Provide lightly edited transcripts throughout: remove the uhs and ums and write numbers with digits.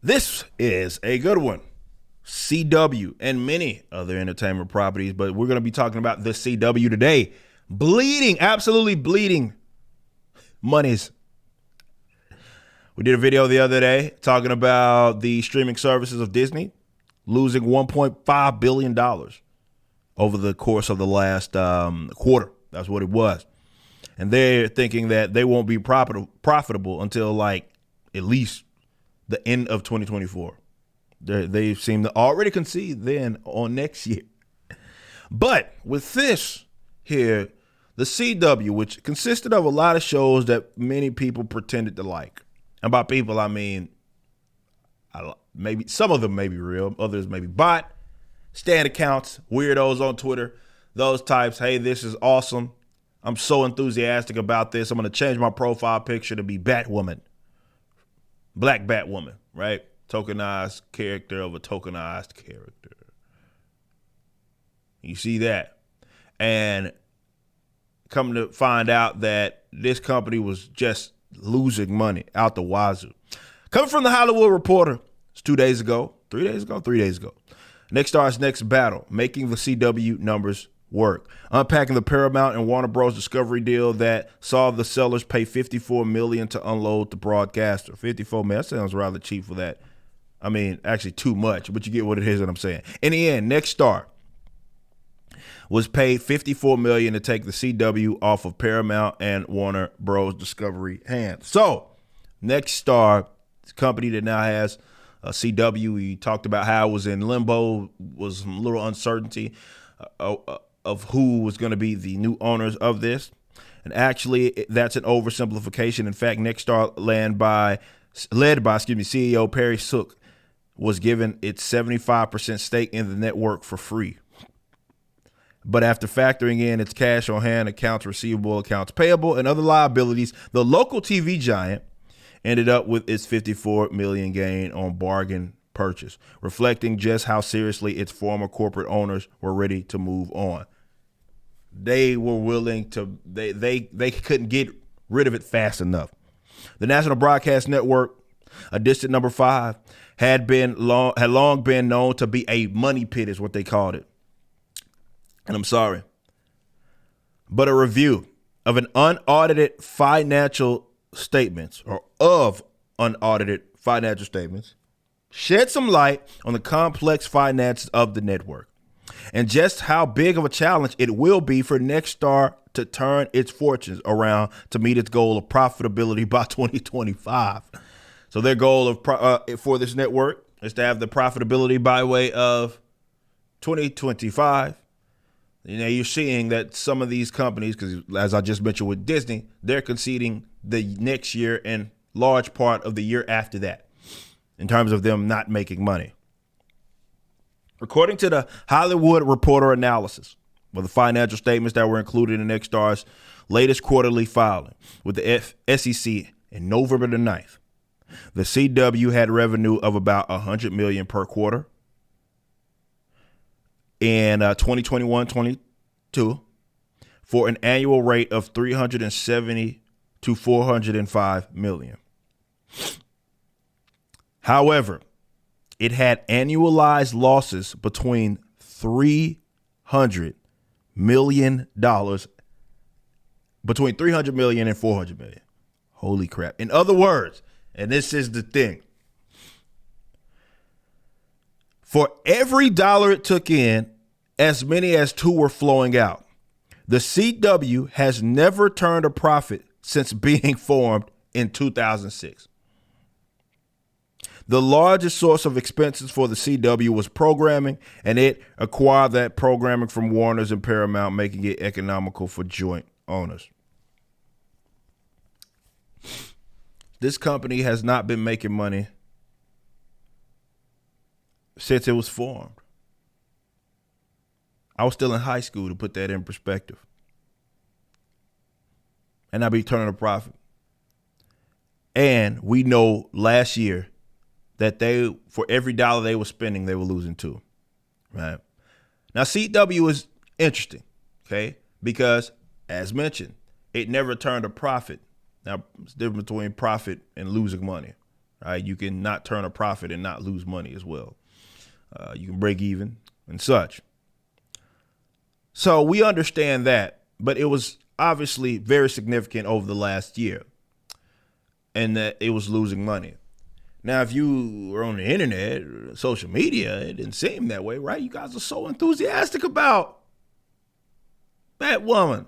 This is a good one. CW and many other entertainment properties, but we're going to be talking about the CW today. Bleeding, absolutely bleeding monies. We did a video the other day talking about the streaming services of Disney losing $1.5 billion over the course of the last quarter. That's what it was. And they're thinking that they won't be profitable until like at least the end of 2024. They seem to already concede then on next year. But with this here, the CW, which consisted of a lot of shows that many people pretended to like. And by people, I mean, maybe some of them may be real, others may be bot, stand accounts, weirdos on Twitter, those types. Hey, this is awesome. I'm so enthusiastic about this. I'm going to change my profile picture to be Batwoman. Black Batwoman, right? Tokenized character of a tokenized character. You see that. And come to find out that this company was just losing money out the wazoo. Coming from the Hollywood Reporter, it's 3 days ago. Nextstar's next battle, making the CW numbers work. Unpacking the Paramount and Warner Bros. Discovery deal that saw the sellers pay $54 million to unload the broadcaster. $54 million, that sounds rather cheap for that. I mean, actually too much, but you get what it is that I'm saying. In the end, Nextstar was paid $54 million to take the CW off of Paramount and Warner Bros. Discovery hands. So, Nextstar, this company that now has a CW, we talked about how it was in limbo, was some little uncertainty of who was going to be the new owners of this. And actually, that's an oversimplification. In fact, Nextstar, led by CEO Perry Sook, was given its 75% stake in the network for free. But after factoring in its cash on hand, accounts receivable, accounts payable, and other liabilities, the local TV giant ended up with its $54 million gain on bargain purchase, reflecting just how seriously its former corporate owners were ready to move on. They were willing to, they couldn't get rid of it fast enough. The National Broadcast Network, a distant number 5, had long been known to be a money pit, is what they called it. And I'm sorry, but a review of an unaudited financial statements shed some light on the complex finances of the network and just how big of a challenge it will be for Nextstar to turn its fortunes around to meet its goal of profitability by 2025. So their goal for this network is to have the profitability by way of 2025. You know, you're seeing that some of these companies, because as I just mentioned with Disney, they're conceding the next year and large part of the year after that in terms of them not making money. According to the Hollywood Reporter analysis of the financial statements that were included in Nextstar's latest quarterly filing with the SEC in November the 9th, the CW had revenue of about $100 million per quarter in 2021-22 for an annual rate of $370 to $405 million. However, it had annualized losses between $300 million and $400 million. Holy crap. In other words, and this is the thing, for every dollar it took in, as many as 2 were flowing out. The CW has never turned a profit since being formed in 2006. The largest source of expenses for the CW was programming, and it acquired that programming from Warner's and Paramount, making it economical for joint owners. This company has not been making money since it was formed. I was still in high school, to put that in perspective. And I'd be turning a profit. And we know last year that for every dollar they were spending, they were losing 2. Right? Now, CW is interesting, okay? Because, as mentioned, it never turned a profit. Now, it's different between profit and losing money. right? You can not turn a profit and not lose money as well. You can break even and such. So we understand that, but it was obviously very significant over the last year, and that it was losing money. Now, if you were on the internet, or social media, it didn't seem that way, right? You guys are so enthusiastic about that woman,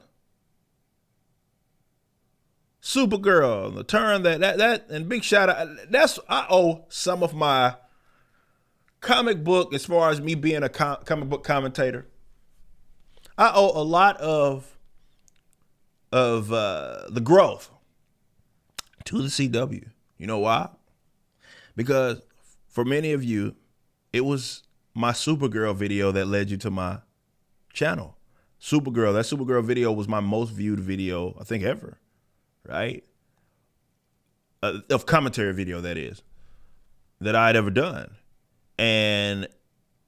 Supergirl, the turn that and big shout out. I owe some of my comic book, as far as me being a comic book commentator, I owe a lot of the growth to the CW. You know why? Because for many of you, it was my Supergirl video that led you to my channel. That Supergirl video was my most viewed video, I think, ever, right? Of commentary video, that is, that I had ever done. And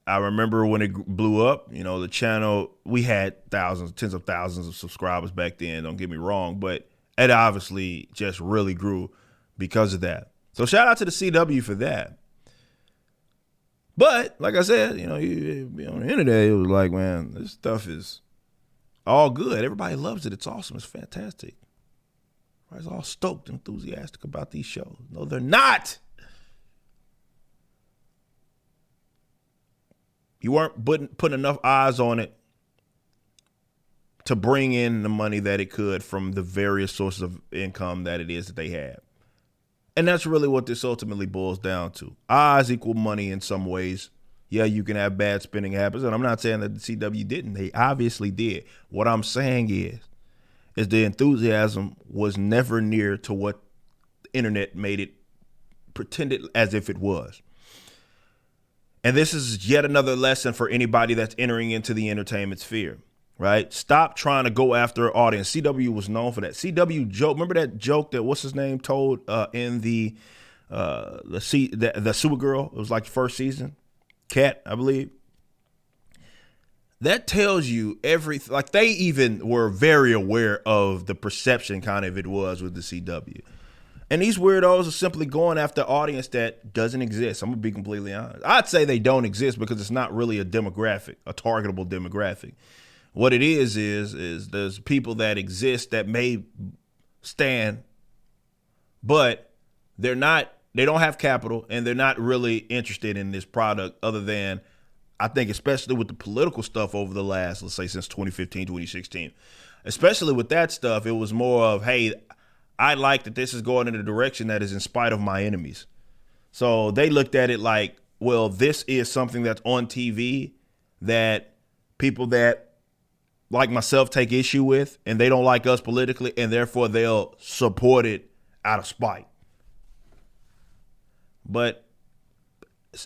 I remember when it blew up, the channel, we had tens of thousands of subscribers back then, don't get me wrong, but it obviously just really grew because of that. So shout out to the CW for that. But like I said, you on the internet, it was like, man, this stuff is all good. Everybody loves it. It's awesome. It's fantastic. Everybody's all stoked, enthusiastic about these shows. No, they're not. You weren't putting enough eyes on it to bring in the money that it could from the various sources of income that it is that they have. And that's really what this ultimately boils down to. Eyes equal money in some ways. Yeah, you can have bad spending habits, and I'm not saying that the CW didn't. They obviously did. What I'm saying is the enthusiasm was never near to what the internet made it pretended as if it was. And this is yet another lesson for anybody that's entering into the entertainment sphere, right? Stop trying to go after an audience. CW was known for that. CW joke. Remember that joke that what's his name told in the Supergirl? It was like the first season. Cat, I believe. That tells you everything. Like, they even were very aware of the perception kind of it was with the CW. And these weirdos are simply going after an audience that doesn't exist. I'm going to be completely honest. I'd say they don't exist because it's not really a demographic, a targetable demographic. What it is there's people that exist that may stand, but they don't have capital, and they're not really interested in this product other than, I think, especially with the political stuff over the last, let's say, since 2015, 2016, especially with that stuff, it was more of, hey, I like that this is going in a direction that is in spite of my enemies. So they looked at it like, well, this is something that's on TV that people that like myself take issue with, and they don't like us politically, and therefore they'll support it out of spite. But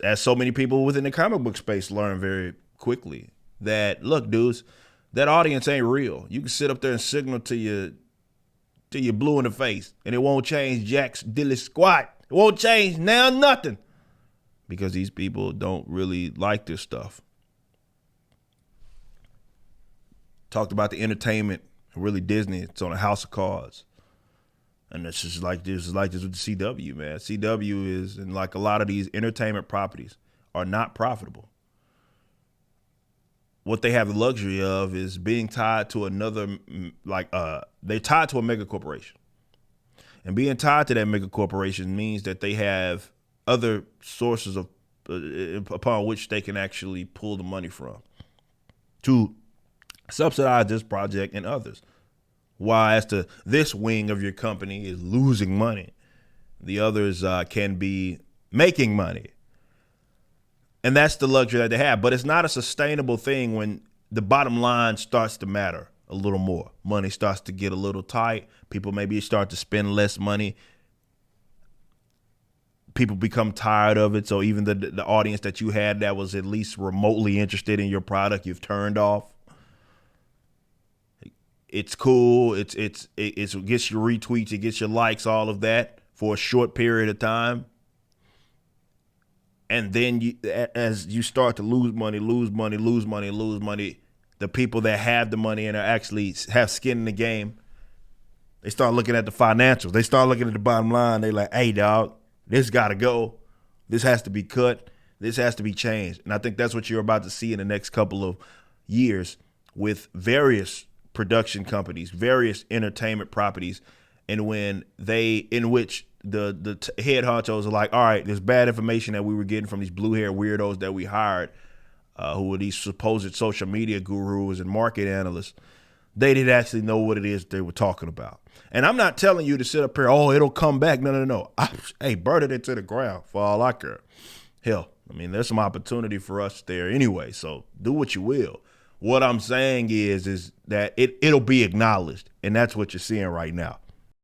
as so many people within the comic book space learn very quickly, that, look, dudes, that audience ain't real. You can sit up there and signal to you till you're blue in the face, and it won't change Jack's dilly squat. It won't change now nothing, because these people don't really like this stuff. Talked about the entertainment, really Disney. It's on a house of cards, and it's just like this. Is like this with the CW, man. CW is, and like a lot of these entertainment properties, are not profitable. What they have the luxury of is being tied to another, they're tied to a mega corporation. And being tied to that mega corporation means that they have other sources of upon which they can actually pull the money from to subsidize this project and others. While as to this wing of your company is losing money, the others can be making money. And that's the luxury that they have. But it's not a sustainable thing when the bottom line starts to matter a little more. Money starts to get a little tight. People maybe start to spend less money. People become tired of it. So even the audience that you had that was at least remotely interested in your product, you've turned off. It's cool. It gets your retweets. It gets your likes, all of that for a short period of time. And then as you start to lose money, the people that have the money and are actually have skin in the game, they start looking at the financials. They start looking at the bottom line. They like, hey, dog, This got to go. This has to be cut. This has to be changed. And I think that's what you're about to see in the next couple of years with various production companies, various entertainment properties, and in which the head honchos are like, all right, there's bad information that we were getting from these blue hair weirdos that we hired, who were these supposed social media gurus and market analysts. They didn't actually know what it is they were talking about. And I'm not telling you to sit up here, oh, it'll come back. No. Hey, burn it into the ground for all I care. Hell, I mean, there's some opportunity for us there anyway, so do what you will. What I'm saying is that it'll be acknowledged, and that's what you're seeing right now.